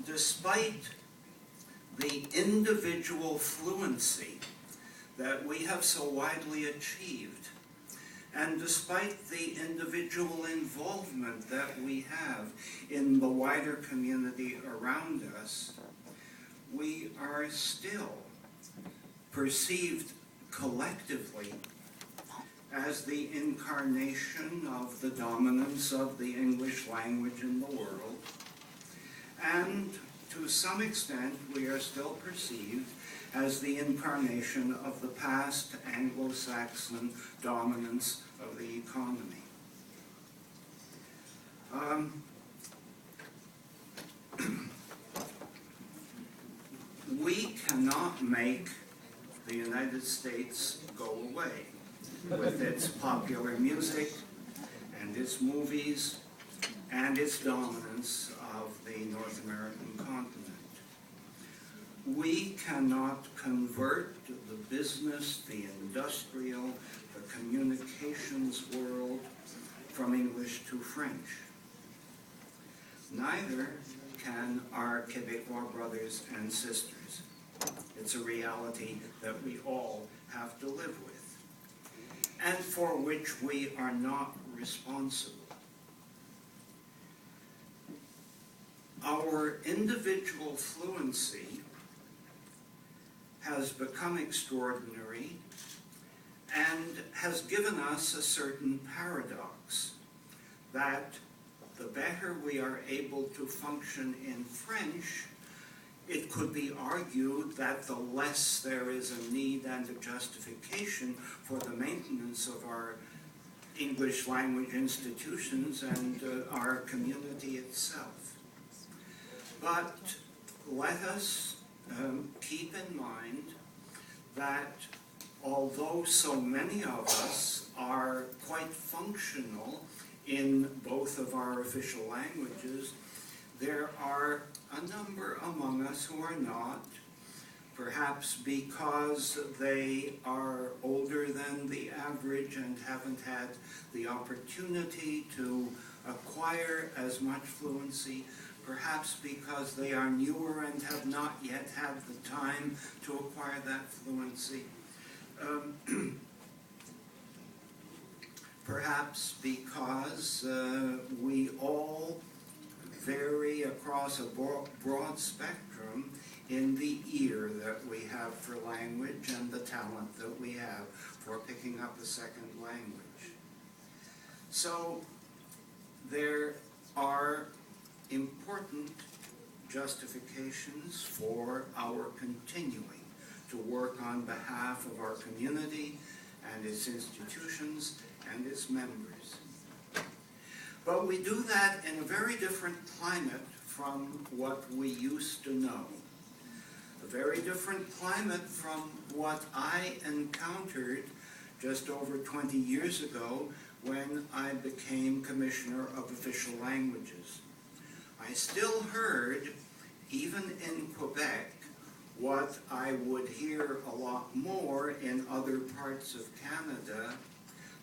despite the individual fluency that we have so widely achieved, and despite the individual involvement that we have in the wider community around us, we are still perceived collectively as the incarnation of the dominance of the English language in the world. And to some extent, we are still perceived as the incarnation of the past Anglo-Saxon dominance of the economy. We cannot make the United States go away with its popular music and its movies and its dominance of the North American continent. We cannot convert the business, the industrial, the communications world from English to French. Neither can our Quebecois brothers and sisters. It's a reality that we all have to live with, and for which we are not responsible. Our individual fluency has become extraordinary and has given us a certain paradox that the better we are able to function in French, it could be argued that the less there is a need and a justification for the maintenance of our English language institutions and our community itself. But let us keep in mind that although so many of us are quite functional in both of our official languages, there are a number among us who are not, perhaps because they are older than the average and haven't had the opportunity to acquire as much fluency, perhaps because they are newer and have not yet had the time to acquire that fluency. Perhaps because we all vary across a broad spectrum in the ear that we have for language and the talent that we have for picking up a second language. So there are important justifications for our continuing to work on behalf of our community and its institutions and its members. But we do that in a very different climate from what we used to know. A very different climate from what I encountered just over 20 years ago when I became Commissioner of Official Languages. I still heard, even in Quebec, what I would hear a lot more in other parts of Canada: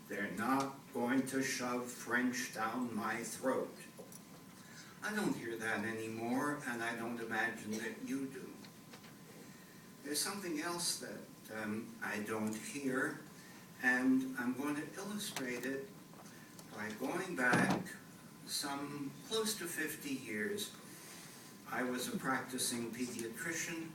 they're not going to shove French down my throat. I don't hear that anymore, and I don't imagine that you do. There's something else that I don't hear, and I'm going to illustrate it by going back some close to 50 years. I was a practicing pediatrician.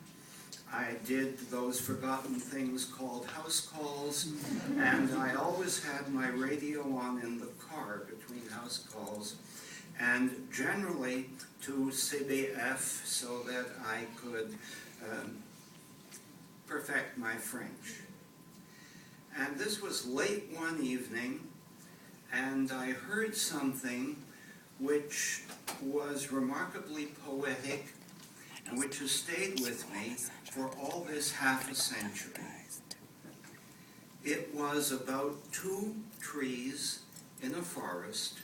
I did those forgotten things called house calls, and I always had my radio on in the car between house calls, and generally to CBF so that I could perfect my French. And this was late one evening, and I heard something which was remarkably poetic and which has stayed with me for all this half a century. It was about two trees in a forest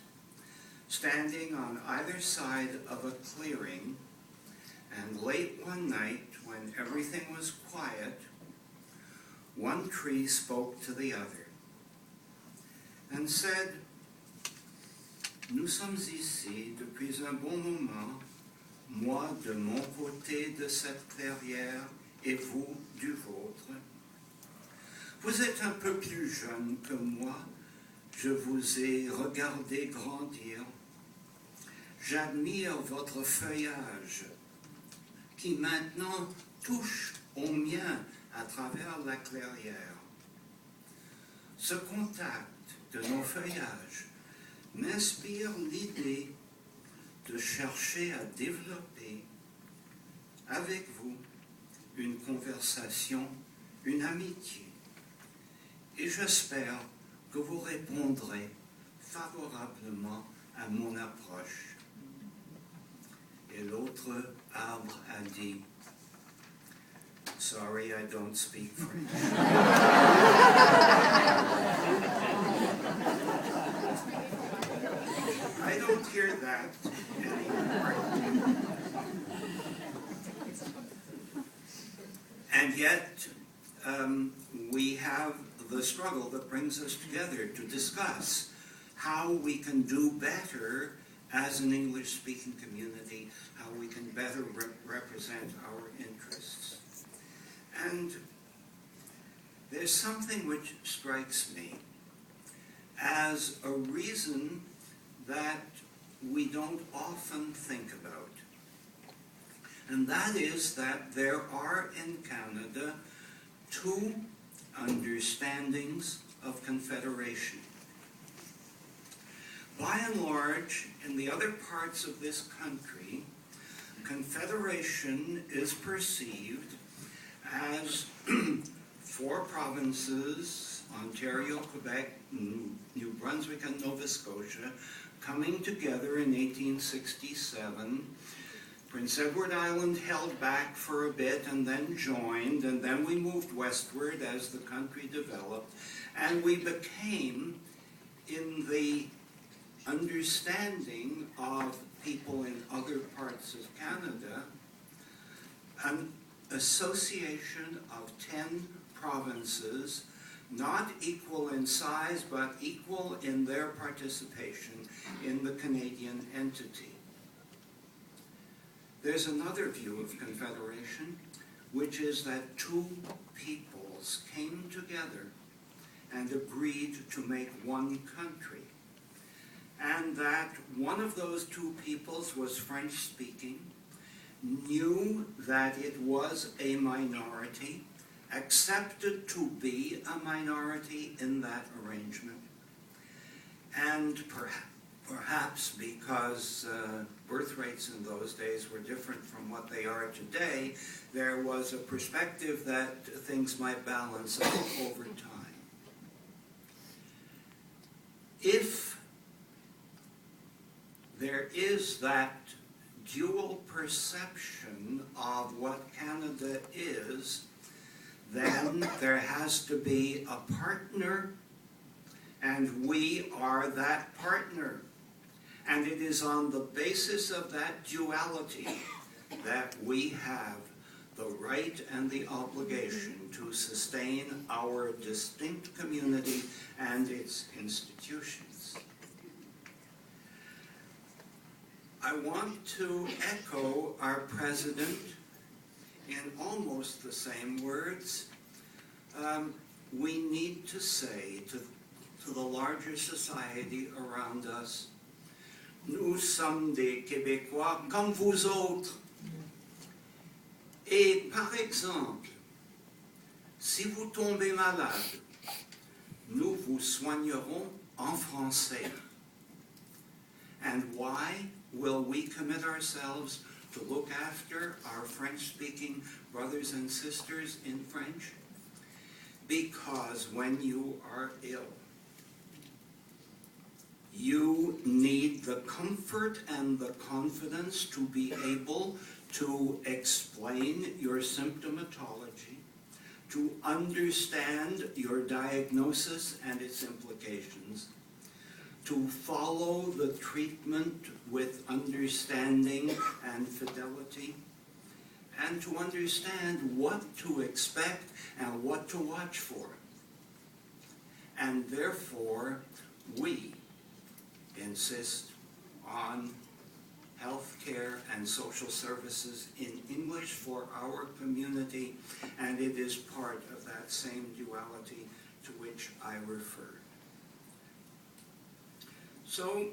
standing on either side of a clearing, and late one night, when everything was quiet, one tree spoke to the other and said, "Nous sommes ici depuis un bon moment. moi de mon côté de cette clairière et vous du vôtre. Vous êtes un peu plus jeune que moi, je vous ai regardé grandir. J'admire votre feuillage qui maintenant touche au mien à travers la clairière. Ce contact de nos feuillages m'inspire l'idée de chercher à développer avec vous une conversation, une amitié. Et j'espère que vous répondrez favorablement à mon approche. Et l'autre arbre a dit, sorry, I don't speak French. I don't hear that anymore. And yet, we have the struggle that brings us together to discuss how we can do better as an English-speaking community, how we can better represent our interests. And there's something which strikes me as a reason that we don't often think about. And that is that there are in Canada two understandings of confederation. By and large, in the other parts of this country, confederation is perceived as 4 provinces, Ontario, Quebec, New Brunswick, and Nova Scotia, coming together in 1867. Prince Edward Island held back for a bit and then joined, and then we moved westward as the country developed, and we became, in the understanding of people in other parts of Canada, an association of 10 provinces, not equal in size, but equal in their participation in the Canadian entity. There's another view of confederation, which is that 2 peoples came together and agreed to make one country. And that one of those 2 peoples was French-speaking, knew that it was a minority, accepted to be a minority in that arrangement, and perhaps because birth rates in those days were different from what they are today, there was a perspective that things might balance out over time. If there is that dual perception of what Canada is, then there has to be a partner, and we are that partner. And it is on the basis of that duality that we have the right and the obligation to sustain our distinct community and its institutions. I want to echo our president in almost the same words. We need to say to the larger society around us, nous sommes des Québécois comme vous autres. Et par exemple, si vous tombez malade, nous vous soignerons en français. And why will we commit ourselves to look after our French-speaking brothers and sisters in French? Because when you are ill, you need the comfort and the confidence to be able to explain your symptomatology, to understand your diagnosis and its implications, to follow the treatment with understanding and fidelity, and to understand what to expect and what to watch for. And therefore, we insist on healthcare and social services in English for our community, and it is part of that same duality to which I referred. So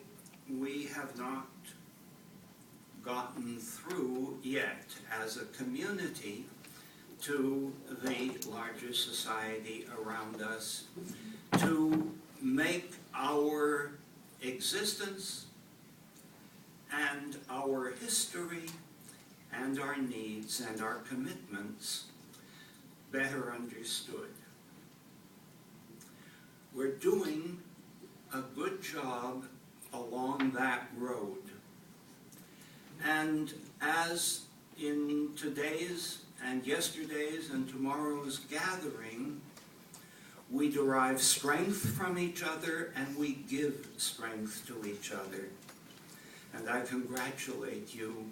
we have not gotten through yet as a community to the larger society around us to make our existence and our history and our needs and our commitments better understood. We're doing a good job along that road. And as in today's and yesterday's and tomorrow's gathering, we derive strength from each other and we give strength to each other. And I congratulate you,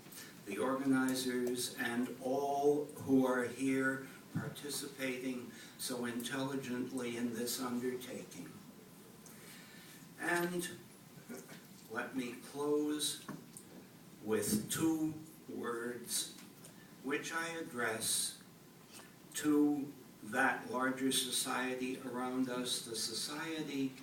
the organizers, and all who are here participating so intelligently in this undertaking. And let me close with two words which I address to that larger society around us, the society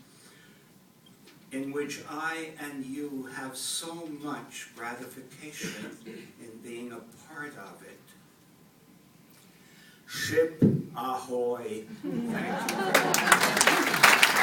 in which I and you have so much gratification in being a part of it. Ship ahoy. Thank you very much.